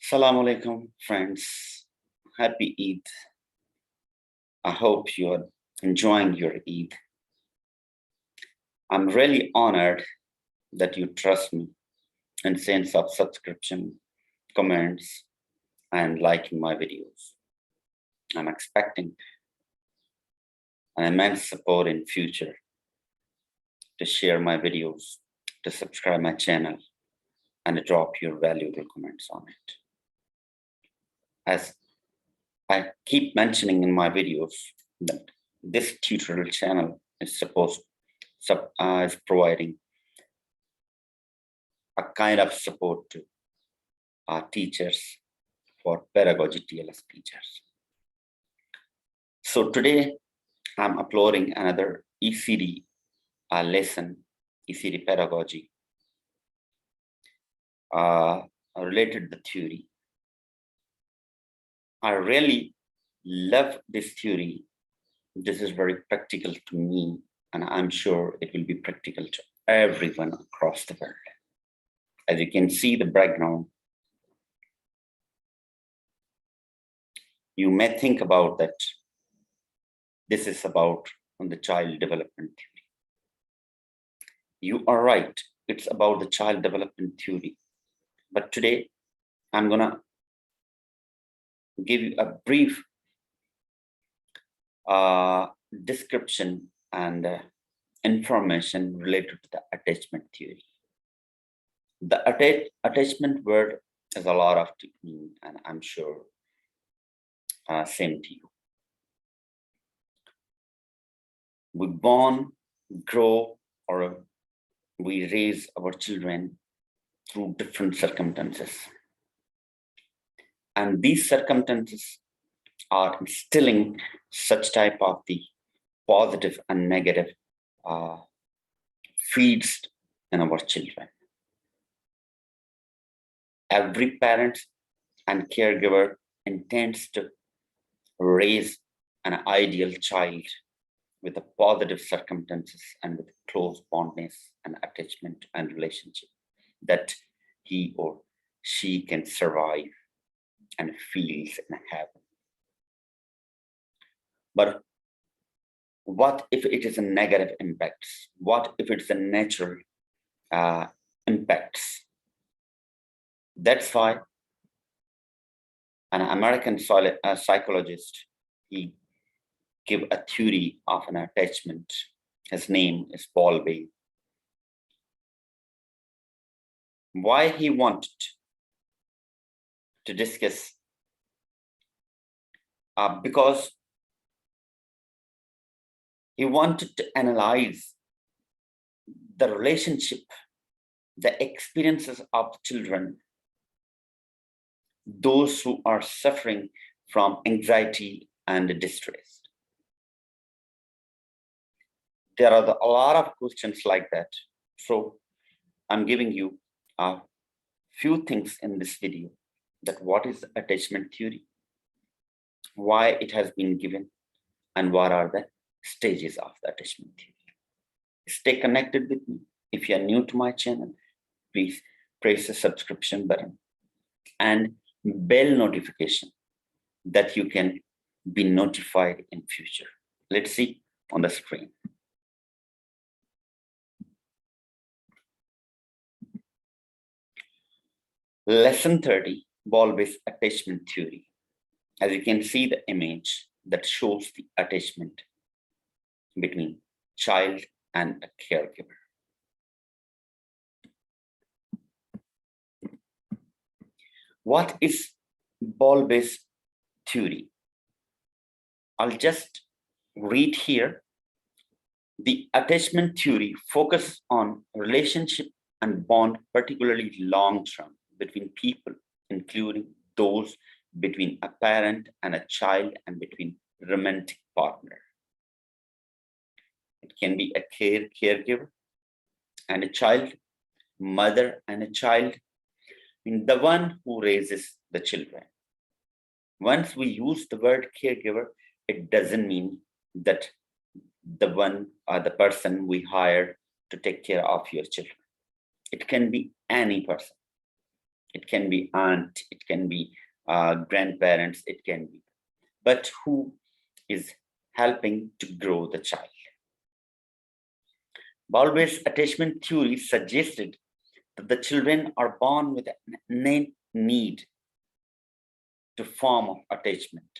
Assalamu alaikum, friends. Happy Eid. I hope you're enjoying your Eid. I'm really honored that you trust me and send subscription, comments, and liking my videos. I'm expecting an immense support in future to share my videos, to subscribe my channel, and to drop your valuable comments on it. As I keep mentioning in my videos that this tutorial channel is is providing a kind of support to our teachers for pedagogy TLS teachers. So today I'm uploading another ECD lesson, ECD pedagogy, related to the theory. I really love this theory. This is very practical to me, and I'm sure it will be practical to everyone across the world. As you can see the background, you may think about that this is about the child development theory. You are right, it's about the child development theory. But today, I'm gonna give you a brief description and information related to the attachment theory. The attachment word has a lot of meaning, and I'm sure same to you. We born, grow, or we raise our children through different circumstances. And these circumstances are instilling such type of the positive and negative feeds in our children. Every parent and caregiver intends to raise an ideal child with the positive circumstances and with close bondness and attachment and relationship that he or she can survive and feels in heaven. But what if it is a negative impact? What if it's a natural impacts? That's why an American psychologist, he gave a theory of an attachment. His name is Bowlby. Why he wanted to discuss? Because he wanted to analyze the relationship, the experiences of children, those who are suffering from anxiety and distress. There are a lot of questions like that. So I'm giving you a few things in this video, that what is attachment theory, why it has been given, and what are the stages of the attachment theory. Stay connected with me. If you are new to my channel, please press the subscription button and bell notification that you can be notified in future. Let's see on the screen. Lesson 30, Bowlby'S attachment theory. As you can see the image that shows the attachment between child and a caregiver. What is Bowlby'S theory? I'll just read here. The attachment theory focuses on relationship and bond, particularly long-term, between people, including those between a parent and a child and between romantic partner. It can be a caregiver and a child, mother and a child, the one who raises the children. Once we use the word caregiver, it doesn't mean that the one or the person we hire to take care of your children. It can be any person. It can be aunt, it can be grandparents, it can be, but who is helping to grow the child. Bowlby'S attachment theory suggested that the children are born with an innate need to form of attachment.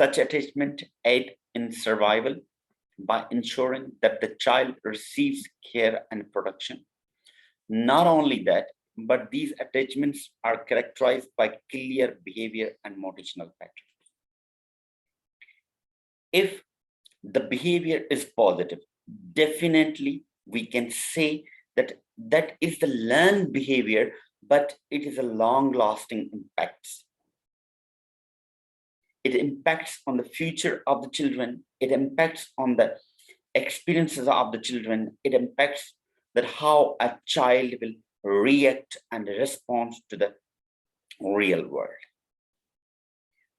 Such attachment aid in survival by ensuring that the child receives care and protection. Not only that, but these attachments are characterized by clear behavior and motivational patterns. If the behavior is positive, definitely we can say that that is the learned behavior, but it is a long-lasting impact. It impacts on the future of the children. It impacts on the experiences of the children. It impacts that how a child will react and respond to the real world.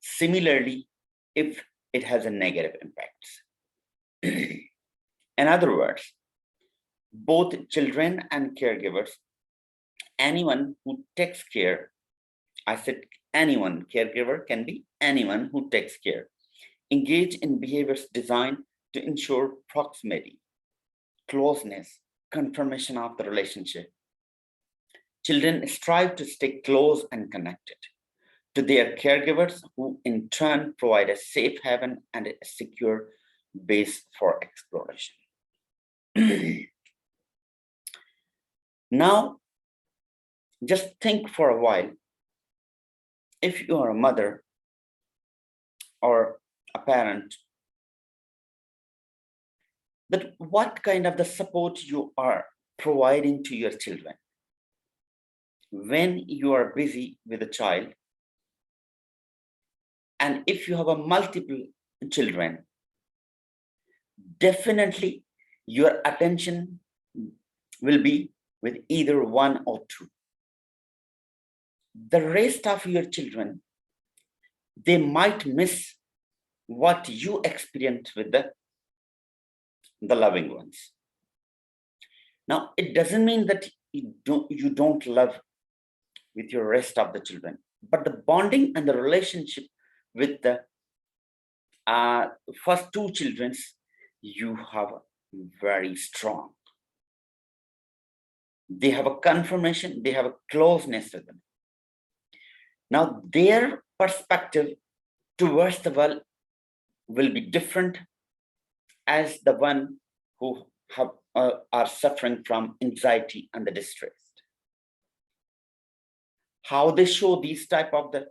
Similarly, if it has a negative impact. In other words, both children and caregivers, anyone who takes care, I said anyone, caregiver can be anyone who takes care, engage in behaviors designed to ensure proximity, closeness, confirmation of the relationship. Children strive to stay close and connected to their caregivers, who in turn provide a safe haven and a secure base for exploration. Now, just think for a while. If you are a mother or a parent, that what kind of the support you are providing to your children when you are busy with a child, and if you have a multiple children, definitely your attention will be with either one or two. The rest of your children, they might miss what you experience with the loving ones. Now, it doesn't mean that you don't love with your rest of the children, but the bonding and the relationship with the first two children, you have very strong. They have a confirmation, they have a closeness with them. Now, their perspective towards the world will be different as the one who are suffering from anxiety and the distress. How they show these type of the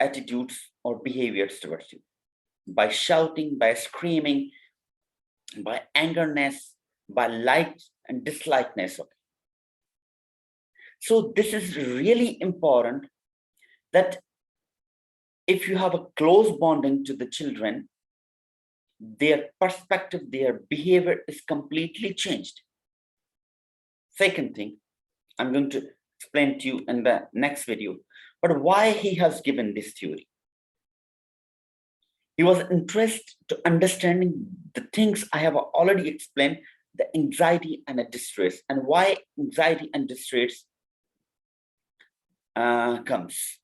attitudes or behaviors towards you: by shouting, by screaming, by angerness, by like and dislikeness. So this is really important, that if you have a close bonding to the children, their perspective, their behavior is completely changed. Second thing, I'm going to explain to you in the next video, but why he has given this theory. He was interested to understanding the things I have already explained, the anxiety and the distress, and why anxiety and distress comes.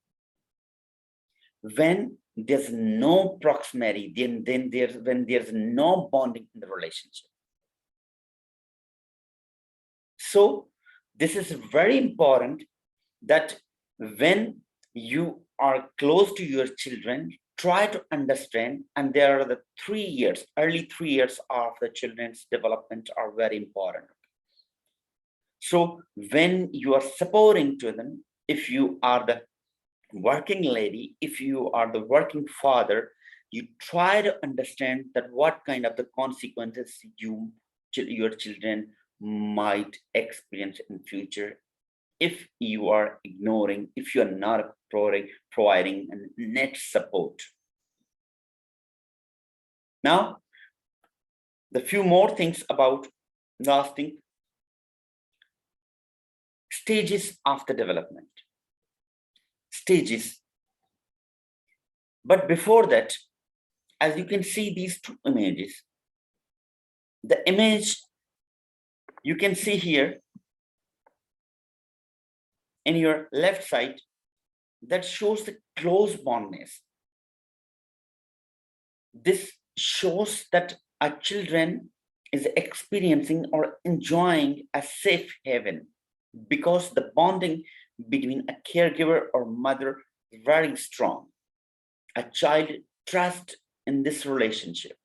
When there's no proximity, when there's no bonding in the relationship. So this is very important, that when you are close to your children, try to understand, and there are the 3 years, early 3 years of the children's development are very important. So when you are supporting to them, if you are the working lady, if you are the working father, you try to understand that what kind of the consequences your children might experience in future if you are ignoring, if you are not providing net support. Now, the few more things about last thing, stages of the development. Stages. But before that, as you can see these two images, the image you can see here in your left side, that shows the close bondness. This shows that our children is experiencing or enjoying a safe haven because the bonding between a caregiver or mother is very strong. A child trusts in this relationship,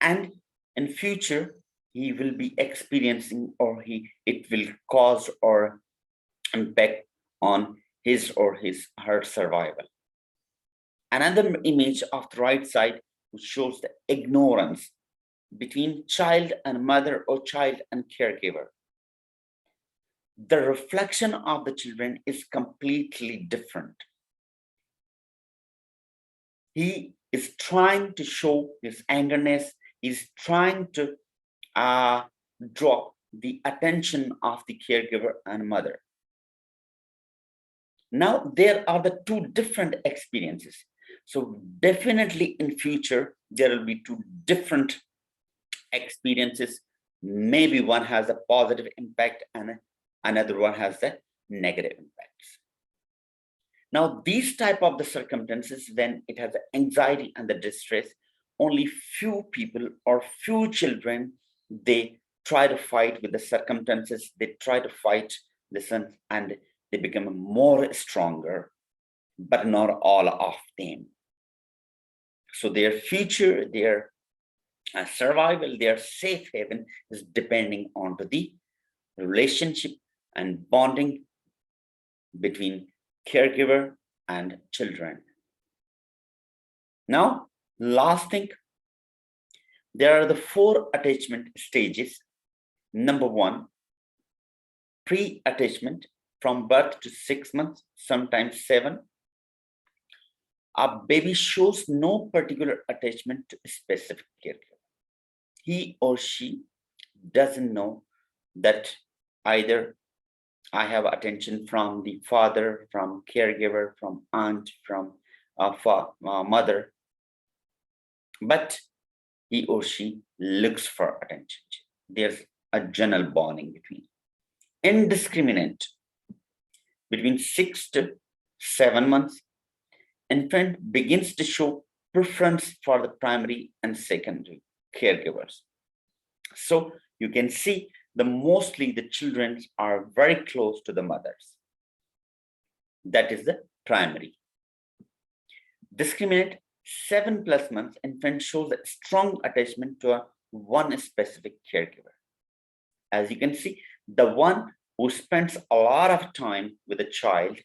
and in future he will be experiencing, or it will cause or impact on his or her survival. Another image of the right side which shows the ignorance between child and mother or child and caregiver. The reflection of the children is completely different. He is trying to show his angerness. He's trying to draw the attention of the caregiver and mother. Now, there are the two different experiences. So definitely in future, there will be two different experiences. Maybe one has a positive impact and another one has the negative impacts. Now, these type of the circumstances, when it has the anxiety and the distress, only few people or few children, they try to fight with the circumstances, they try to fight this and they become more stronger, but not all of them. So their future, their survival, their safe haven is depending on the relationship and bonding between caregiver and children. Now, last thing, there are the 4 attachment stages. Number 1, pre-attachment from birth to 6 months, sometimes 7. A baby shows no particular attachment to a specific caregiver. He or she doesn't know that either I have attention from the father, from caregiver, from aunt, from mother, but he or she looks for attention. There's a general bonding between. Indiscriminate. Between 6 to 7 months, infant begins to show preference for the primary and secondary caregivers. So you can see mostly the children are very close to the mothers. That is the primary. Discriminate, 7+ months, infant shows a strong attachment to one specific caregiver. As you can see, the one who spends a lot of time with the child,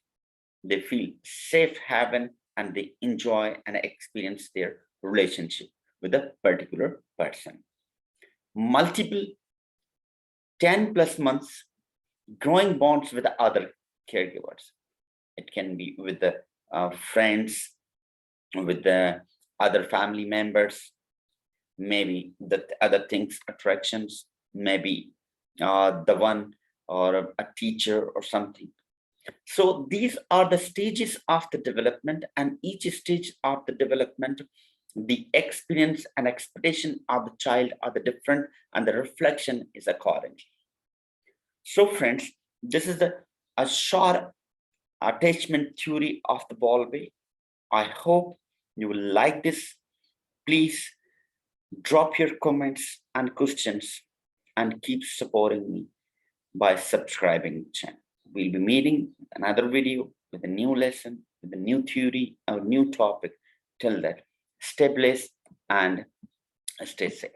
they feel safe haven and they enjoy and experience their relationship with a particular person. Multiple 10+ months, growing bonds with the other caregivers. It can be with the friends, with the other family members, maybe the other things, attractions, maybe the one or a teacher or something. So these are the stages of the development, and each stage of the development, the experience and expectation of the child are the different, and the reflection is accordingly. So friends, this is a short attachment theory of the Bowlby. I hope you will like this. Please drop your comments and questions and keep supporting me by subscribing the channel. We'll be meeting another video with a new lesson, with a new theory, or new topic. Till that, stay blessed and stay safe.